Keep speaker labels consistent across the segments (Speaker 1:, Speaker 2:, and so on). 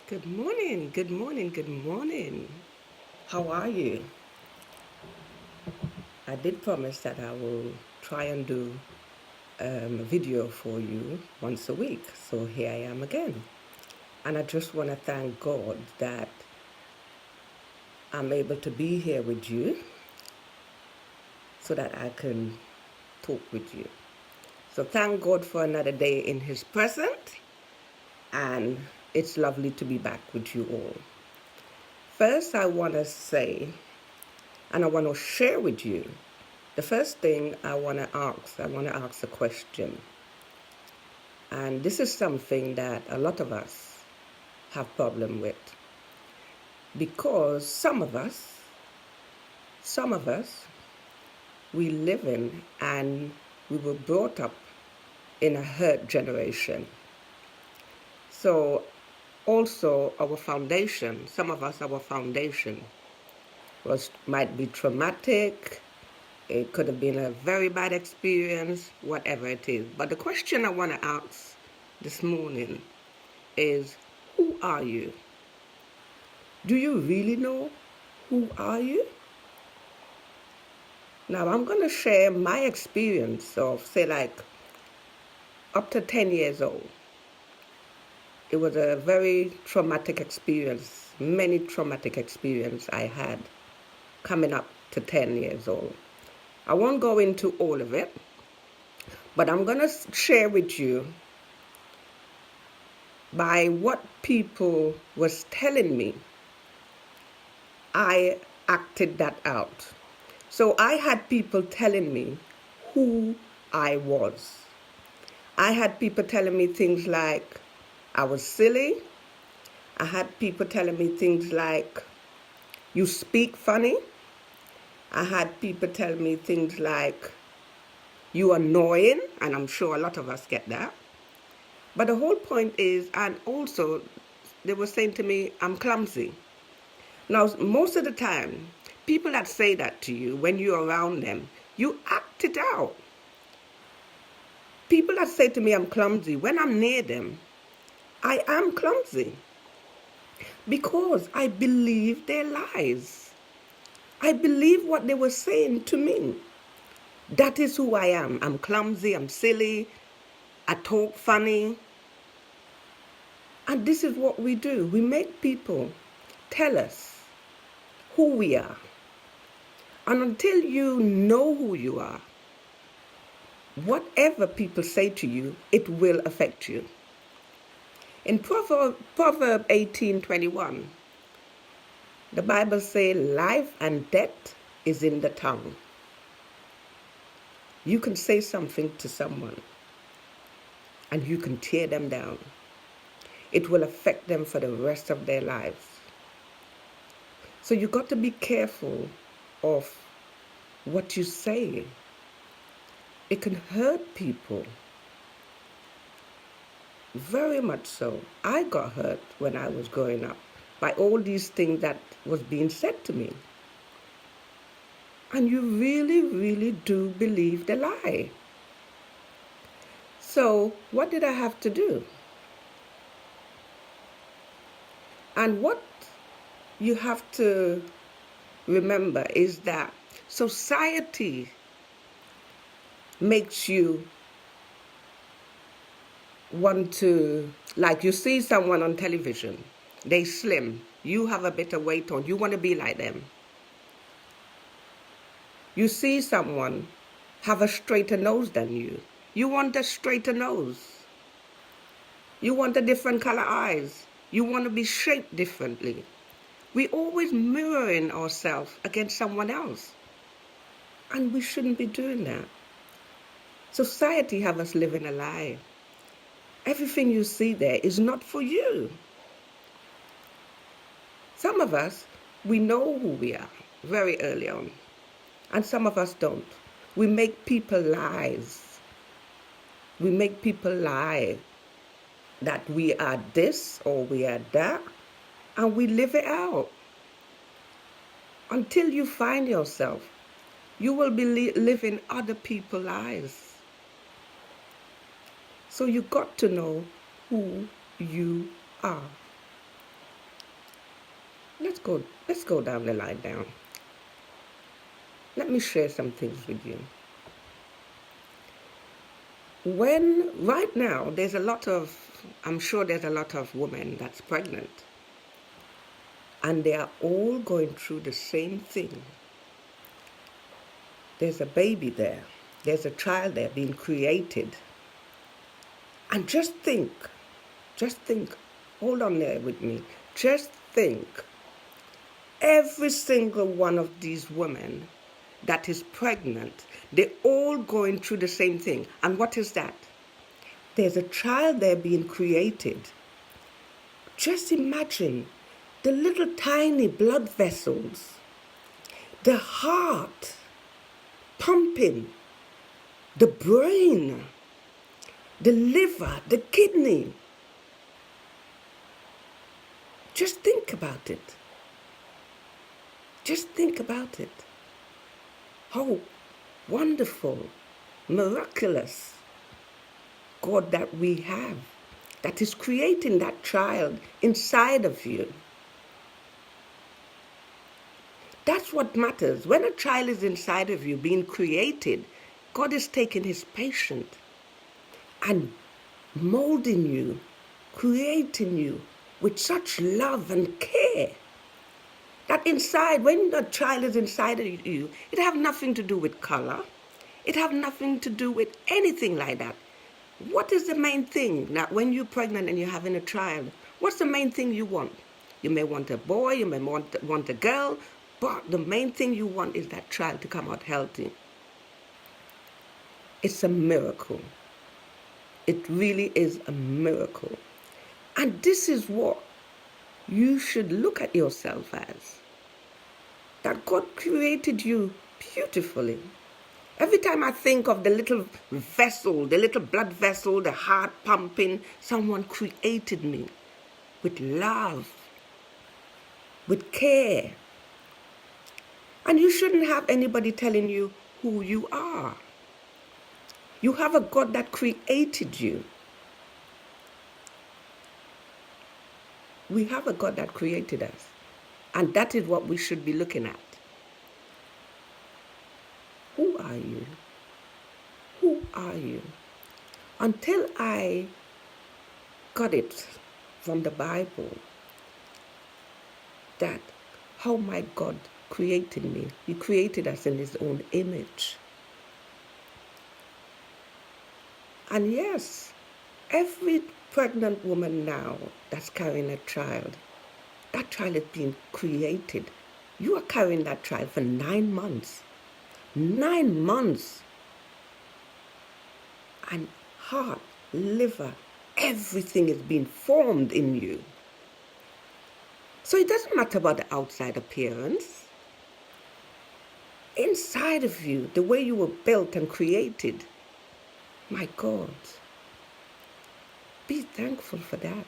Speaker 1: Good morning, good morning, good morning. How are you? I did promise that I will try and do a video for you once a week. So here I am again. And I just want to thank God that I'm able to be here with you so that I can talk with you. So thank God for another day in His presence. And it's lovely to be back with you all. First, I want to say, and I want to share with you, the first thing I want to ask a question. And this is something that a lot of us have problem with. Because some of us, we live in and we were brought up in a hurt generation. So also our foundation, some of us, our foundation might be traumatic. It could have been a very bad experience, whatever it is. But the question I want to ask this morning is, who are you? Do you really know who are you? Now, I'm going to share my experience of, say, like, up to 10 years old. It was a very traumatic experience, many traumatic experience I had coming up to 10 years old. I won't go into all of it, but I'm going to share with you by what people was telling me. I acted that out. So I had people telling me who I was. I had people telling me things like I was silly. I had people telling me things like you speak funny. I had people tell me things like you annoying, and I'm sure a lot of us get that. But the whole point is, and also they were saying to me, I'm clumsy. Now, most of the time, people that say that to you when you're around them, you act it out. People that say to me I'm clumsy, when I'm near them, I am clumsy because I believe their lies. I believe what they were saying to me. That is who I am. I'm clumsy, I'm silly, I talk funny. And this is what we do. We make people tell us who we are. And until you know who you are, whatever people say to you, it will affect you. In Proverb 18:21, the Bible says life and death is in the tongue. You can say something to someone and you can tear them down. It will affect them for the rest of their lives. So you got to be careful of what you say. It can hurt people. Very much so. I got hurt when I was growing up by all these things that was being said to me. And you really, really do believe the lie. So what did I have to do? And what you have to remember is that society makes you want to, like you see someone on television, they slim, you have a bit of weight on, you want to be like them. You see someone have a straighter nose than you, you want a straighter nose. You want a different color eyes, you want to be shaped differently. We always mirroring ourselves against someone else, and we shouldn't be doing that. Society have us living a lie. Everything you see there is not for you. Some of us, we know who we are very early on, and some of us don't. We make people lies. We make people lie that we are this or we are that, and we live it out. Until you find yourself, you will be living other people's lives. So you got to know who you are. let's go down the line now. Let me share some things with you. Right now, I'm sure there's a lot of women that's pregnant, and they are all going through the same thing. There's a baby there. There's a child there being created. And just think, hold on there with me. Just think, every single one of these women that is pregnant, they're all going through the same thing. And what is that? There's a child there being created. Just imagine the little tiny blood vessels, the heart pumping, the brain, the liver, the kidney. Just think about it. Just think about it. How wonderful, miraculous God that we have, that is creating that child inside of you. That's what matters. When a child is inside of you being created, God is taking his patience and molding you, creating you with such love and care. That inside, when the child is inside of you, it have nothing to do with color. It have nothing to do with anything like that. What is the main thing? Now, when you're pregnant and you're having a child, what's the main thing you want? You may want a boy, you may want a girl, but the main thing you want is that child to come out healthy. It's a miracle. It really is a miracle. And this is what you should look at yourself as. That God created you beautifully. Every time I think of the little vessel, the little blood vessel, the heart pumping, someone created me with love, with care. And you shouldn't have anybody telling you who you are. You have a God that created you. We have a God that created us. And that is what we should be looking at. Who are you? Who are you? Until I got it from the Bible, that how my God created me. He created us in his own image. And yes, every pregnant woman now that's carrying a child, that child is being created. You are carrying that child for 9 months. 9 months. And heart, liver, everything is being formed in you. So it doesn't matter about the outside appearance. Inside of you, the way you were built and created, my God, be thankful for that.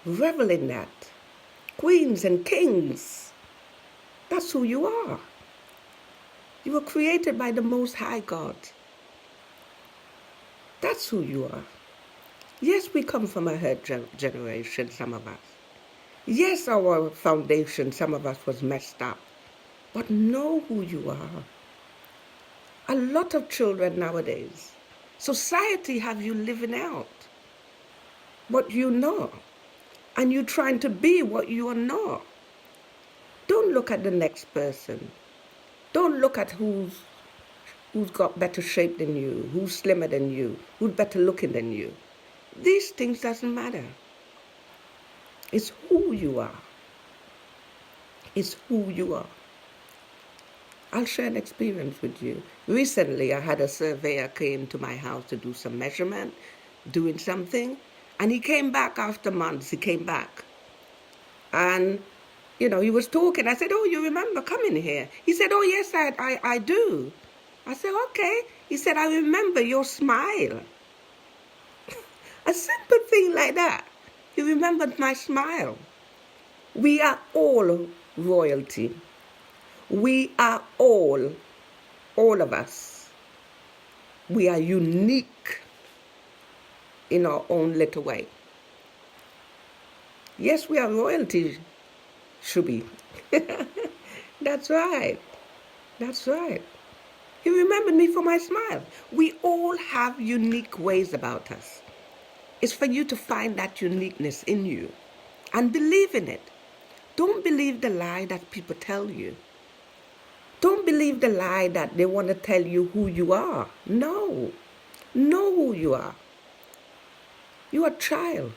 Speaker 1: Revel in that. Queens and kings, that's who you are. You were created by the Most High God. That's who you are. Yes, we come from a hurt generation, some of us. Yes, our foundation, some of us was messed up. But know who you are. A lot of children nowadays, society have you living out what you know, and you trying to be what you are not. Don't look at the next person. Don't look at who's got better shape than you, who's slimmer than you, who's better looking than you. These things doesn't matter. It's who you are. It's who you are. I'll share an experience with you. Recently, I had a surveyor came to my house to do some measurement, doing something, and he came back after months. He came back. And, he was talking. I said, oh, you remember coming here? He said, oh, yes, I do. I said, okay. He said, I remember your smile. A simple thing like that. He remembered my smile. We are all royalty. We are all of us. We are unique in our own little way. Yes, we are royalty. Shubi. That's right. That's right. He remembered me for my smile. We all have unique ways about us. It's for you to find that uniqueness in you and believe in it. Don't believe the lie that people tell you. Don't believe the lie that they want to tell you who you are. No. Know who you are. You are a child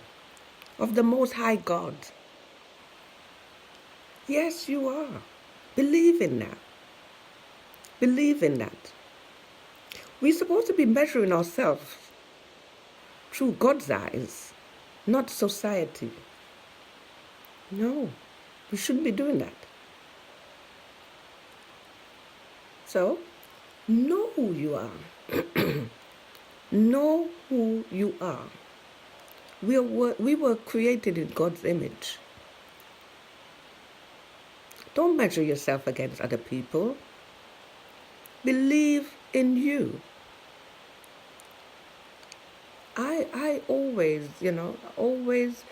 Speaker 1: of the Most High God. Yes, you are. Believe in that. Believe in that. We're supposed to be measuring ourselves through God's eyes, not society. No, we shouldn't be doing that. So, know who you are. Know who you are. We were created in God's image. Don't measure yourself against other people. Believe in you. I always, always,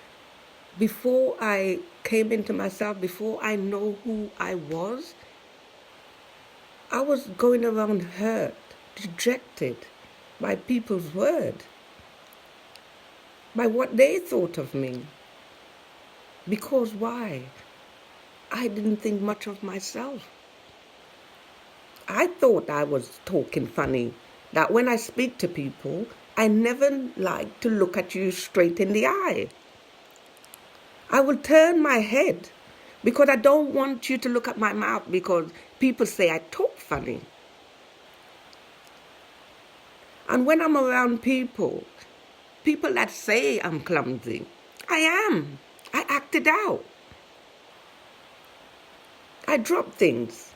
Speaker 1: before I came into myself, before I know who I was going around hurt, dejected by people's word, by what they thought of me. Because why? I didn't think much of myself. I thought I was talking funny, that when I speak to people, I never like to look at you straight in the eye. I will turn my head because I don't want you to look at my mouth because people say I talk funny. And when I'm around people that say I'm clumsy, I am. I act it out. I drop things.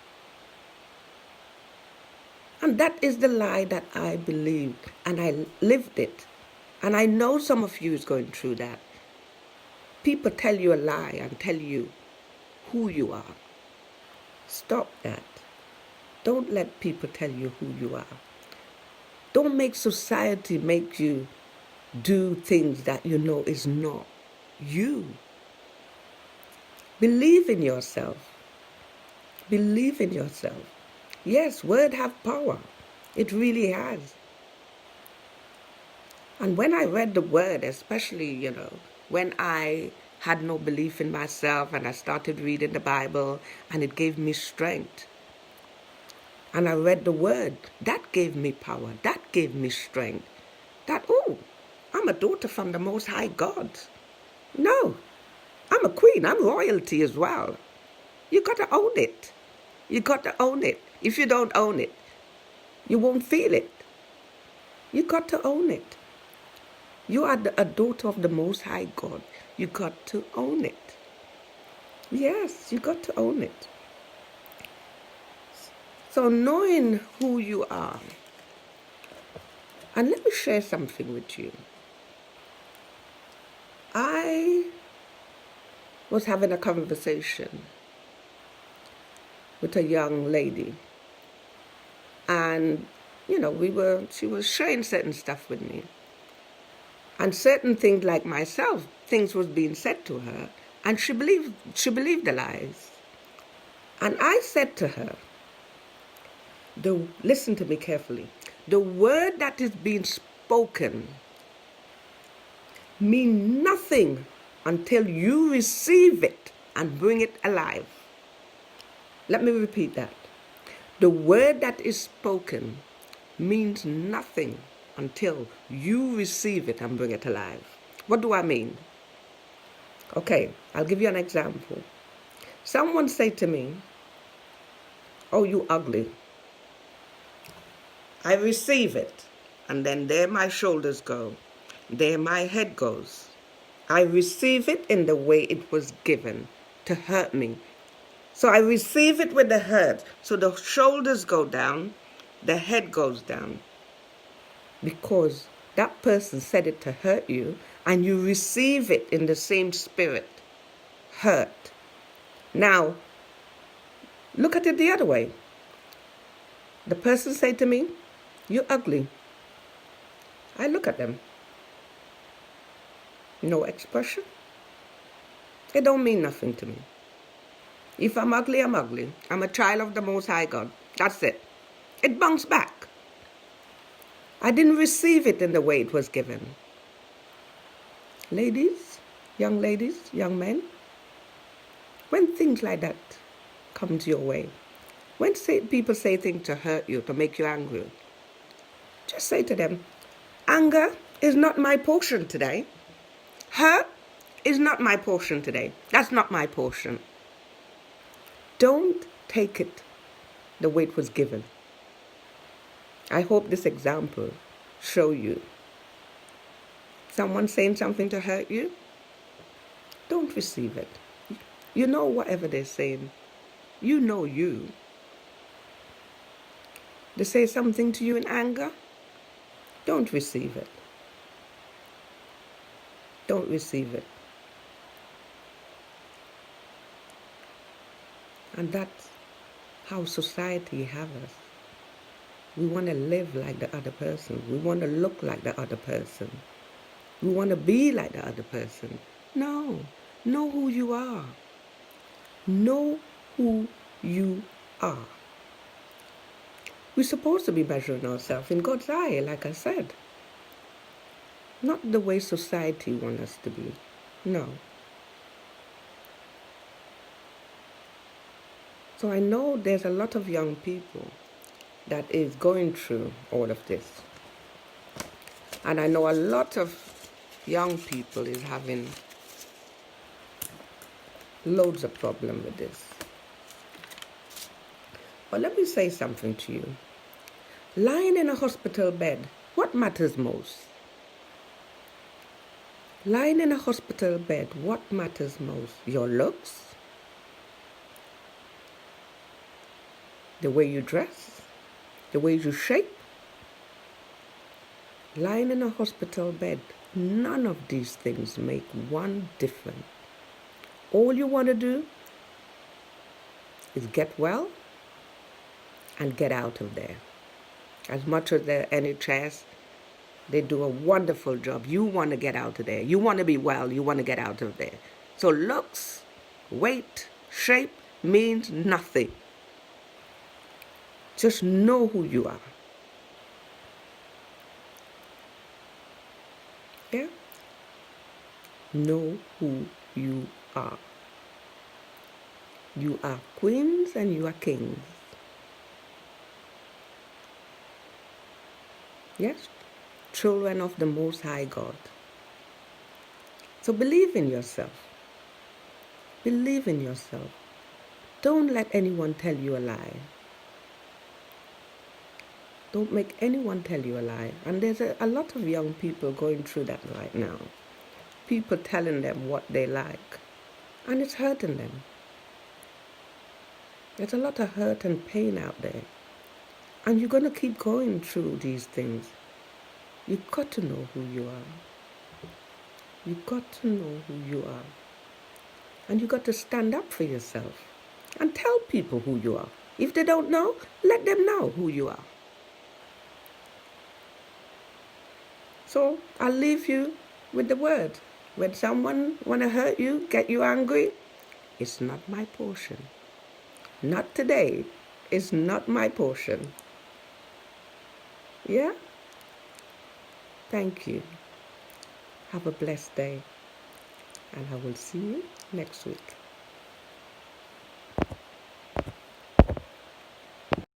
Speaker 1: And that is the lie that I believed, and I lived it. And I know some of you is going through that. People tell you a lie and tell you who you are. Stop that. Don't let people tell you who you are. Don't make society make you do things that you know is not you. Believe in yourself. Believe in yourself. Yes, word have power. It really has. And when I read the word, especially, when I had no belief in myself and I started reading the Bible and it gave me strength. And I read the word, that gave me power. That gave me strength. That, I'm a daughter from the Most High God. No, I'm a queen. I'm royalty as well. You got to own it. You got to own it. If you don't own it, you won't feel it. You got to own it. You are a daughter of the Most High God. You got to own it. Yes, you got to own it. So knowing who you are, and let me share something with you. I was having a conversation with a young lady, and she was sharing certain stuff with me, and certain things like myself, things was being said to her, and she believed the lies. And I said to her, listen to me carefully, the word that is being spoken mean nothing until you receive it and bring it alive. Let me repeat that. The word that is spoken means nothing until you receive it and bring it alive. What do I mean? Okay, I'll give you an example. Someone say to me, "Oh, you ugly." I receive it, and then there my shoulders go. There my head goes. I receive it in the way it was given to hurt me. So I receive it with the hurt. So the shoulders go down, the head goes down. Because that person said it to hurt you, and you receive it in the same spirit. Hurt. Now, look at it the other way. The person said to me, "You're ugly." I look at them. No expression. It don't mean nothing to me. If I'm ugly, I'm ugly. I'm a child of the Most High God. That's it. It bounced back. I didn't receive it in the way it was given. Ladies, young men, when things like that come to your way, when people say things to hurt you, to make you angry, just say to them, anger is not my portion today. Hurt is not my portion today. That's not my portion. Don't take it the way it was given. I hope this example show you. Someone saying something to hurt you, don't receive it. You know whatever they're saying. You know you. They say something to you in anger, don't receive it. Don't receive it. And that's how society has us. We want to live like the other person. We want to look like the other person. We want to be like the other person. No. Know who you are. Know who you are. We're supposed to be measuring ourselves in God's eye, like I said. Not the way society wants us to be. No. So I know there's a lot of young people that is going through all of this. And I know a lot of young people is having loads of problem with this. But let me say something to you. Lying in a hospital bed, what matters most? Lying in a hospital bed, what matters most? Your looks? The way you dress? The way you shape? Lying in a hospital bed, none of these things make one difference. All you want to do is get well and get out of there. As much as the NHS, they do a wonderful job. You want to get out of there. You want to be well. You want to get out of there. So looks, weight, shape means nothing. Just know who you are. Yeah? Know who you are. You are queens and you are kings. Yes? Children of the Most High God. So believe in yourself. Believe in yourself. Don't let anyone tell you a lie. Don't make anyone tell you a lie. And there's a lot of young people going through that right now. People telling them what they like. And it's hurting them. There's a lot of hurt and pain out there. And you're going to keep going through these things. You've got to know who you are. You've got to know who you are. And you've got to stand up for yourself. And tell people who you are. If they don't know, let them know who you are. So I'll leave you with the word. When someone want to hurt you, get you angry, it's not my portion. Not today. It's not my portion. Yeah? Thank you. Have a blessed day. And I will see you next week.